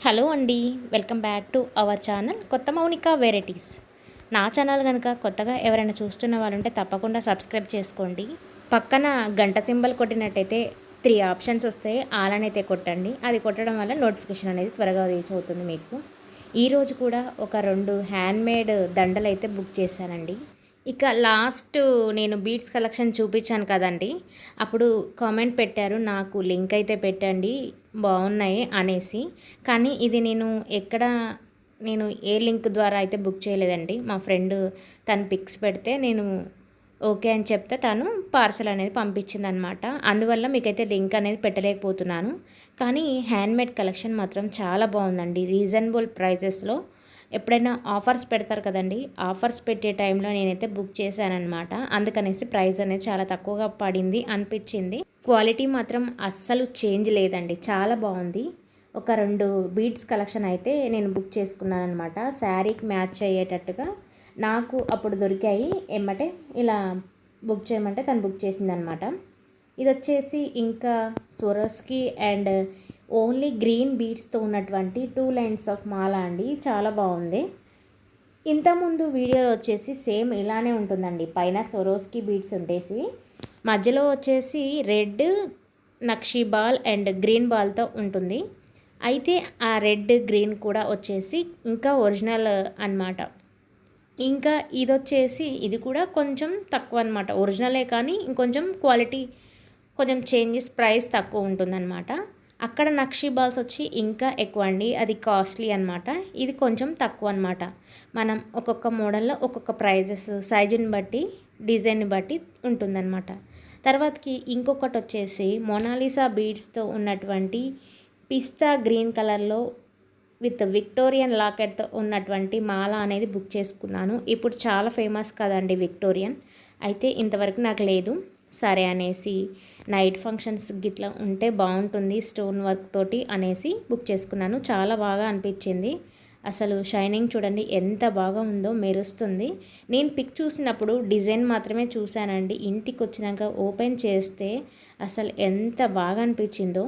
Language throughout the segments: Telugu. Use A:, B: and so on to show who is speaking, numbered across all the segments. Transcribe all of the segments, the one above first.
A: హలో అండి, welcome back to our channel కొత్త మౌనిక వెరైటీస్. నా ఛానల్ కనుక కొత్తగా ఎవరైనా చూస్తున్న వాళ్ళు ఉంటే తప్పకుండా సబ్స్క్రైబ్ చేసుకోండి. పక్కన గంట సింబల్ కొట్టినట్టయితే 3 ఆప్షన్స్ వస్తాయి. ఆల్ అని అయితే కొట్టండి. అది కొట్టడం వల్ల నోటిఫికేషన్ అనేది త్వరగా రీచ్ అవుతుంది మీకు. ఈరోజు కూడా ఒక 2 హ్యాండ్మేడ్ దండలు అయితే బుక్ చేశానండి. ఇక లాస్ట్ నేను బీడ్స్ కలెక్షన్ చూపించాను కదండి, అప్పుడు కామెంట్ పెట్టారు నాకు లింక్ అయితే పెట్టండి బాగున్నాయి అనేసి. కానీ ఇది నేను ఏ లింక్ ద్వారా అయితే బుక్ చేయలేదండి. మా ఫ్రెండ్ తను పిక్స్ పెడితే నేను ఓకే అని చెప్తే తను పార్సల్ అనేది పంపించిందనమాట. అందువల్ల మీకైతే లింక్ అనేది పెట్టలేకపోతున్నాను. కానీ హ్యాండ్మేడ్ కలెక్షన్ మాత్రం చాలా బాగుందండి. రీజనబుల్ ప్రైజెస్లో ఎప్పుడైనా ఆఫర్స్ పెడతారు కదండి, ఆఫర్స్ పెట్టే టైంలో నేనైతే బుక్ చేశానమాట. అందుకనేసి ప్రైస్ అనేది చాలా తక్కువగా పడింది అనిపించింది. క్వాలిటీ మాత్రం అస్సలు చేంజ్ లేదండి, చాలా బాగుంది. ఒక 2 బీడ్స్ కలెక్షన్ అయితే నేను బుక్ చేసుకున్నాను అనమాట. శారీకి మ్యాచ్ అయ్యేటట్టుగా నాకు అప్పుడు దొరికాయి. ఎమ్మటే ఇలా బుక్ చేయమంటే తను బుక్ చేసిందనమాట. ఇది వచ్చేసి ఇంకా స్వరోస్కి అండ్ ఓన్లీ గ్రీన్ బీడ్స్తో ఉన్నటువంటి 2 లైన్స్ ఆఫ్ మాల అండి, చాలా బాగుంది. ఇంతకుముందు వీడియోలో వచ్చేసి సేమ్ ఇలానే ఉంటుందండి. పైన స్వరోస్కి బీడ్స్ ఉండేసి మధ్యలో వచ్చేసి red nakshi ball and green బాల్తో ఉంటుంది. అయితే ఆ రెడ్ గ్రీన్ కూడా వచ్చేసి ఇంకా ఒరిజినల్ అన్నమాట. ఇంకా ఇది వచ్చేసి ఇది కూడా కొంచెం తక్కువ అనమాట, ఒరిజినలే కానీ ఇంకొంచెం క్వాలిటీ కొంచెం చేంజెస్, ప్రైస్ తక్కువ ఉంటుందన్నమాట. అక్కడ నక్షి బాల్స్ వచ్చి ఇంకా ఎక్కువ అండి, అది కాస్ట్లీ అనమాట. ఇది కొంచెం తక్కువ అనమాట. మనం ఒక్కొక్క మోడల్లో ఒక్కొక్క ప్రైజెస్ సైజుని బట్టి డిజైన్ని బట్టి ఉంటుందన్నమాట. తర్వాతకి ఇంకొకటి వచ్చేసి మొనాలిసా బీడ్స్తో ఉన్నటువంటి పిస్తా గ్రీన్ కలర్లో విత్ విక్టోరియన్ లాకెట్తో ఉన్నటువంటి మాల అనేది బుక్ చేసుకున్నాను. ఇప్పుడు చాలా ఫేమస్ కదండి విక్టోరియన్, అయితే ఇంతవరకు నాకు లేదు. సరే అనేసి నైట్ ఫంక్షన్స్ గిట్లా ఉంటే బాగుంటుంది స్టోన్ వర్క్ తోటి అనేసి బుక్ చేసుకున్నాను. చాలా బాగా అనిపించింది. అసలు షైనింగ్ చూడండి ఎంత బాగా ఉందో, మెరుస్తుంది. నేను పిక్ చూసినప్పుడు డిజైన్ మాత్రమే చూశానండి. ఇంటికి వచ్చినాక ఓపెన్ చేస్తే అసలు ఎంత బాగా అనిపించిందో.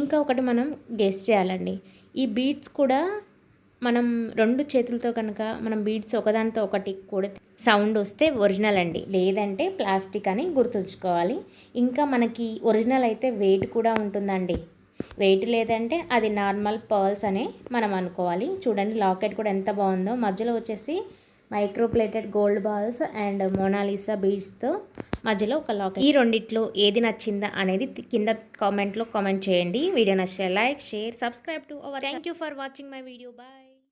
A: ఇంకా ఒకటి మనం గెస్ చేయాలండి, ఈ బీడ్స్ కూడా మనం 2 చేతులతో కనుక మనం బీడ్స్ ఒకదానితో ఒకటి కూడా సౌండ్ వస్తే ఒరిజినల్ అండి, లేదంటే ప్లాస్టిక్ అని గుర్తుంచుకోవాలి. ఇంకా మనకి ఒరిజినల్ అయితే వెయిట్ కూడా ఉంటుందండి, వెయిట్ లేదంటే అది నార్మల్ పర్ల్స్ అనే మనం అనుకోవాలి. చూడండి లాకెట్ కూడా ఎంత బాగుందో, మధ్యలో వచ్చేసి microplated gold balls and Mona Lisa బీడ్స్తో మధ్యలో ఒక లాకెట్. ఈ రెండిట్లో ఏది నచ్చిందా అనేది కింద కామెంట్లో కామెంట్ చేయండి. వీడియో నచ్చితే like, share, subscribe to our. Thank you for watching my video. Bye.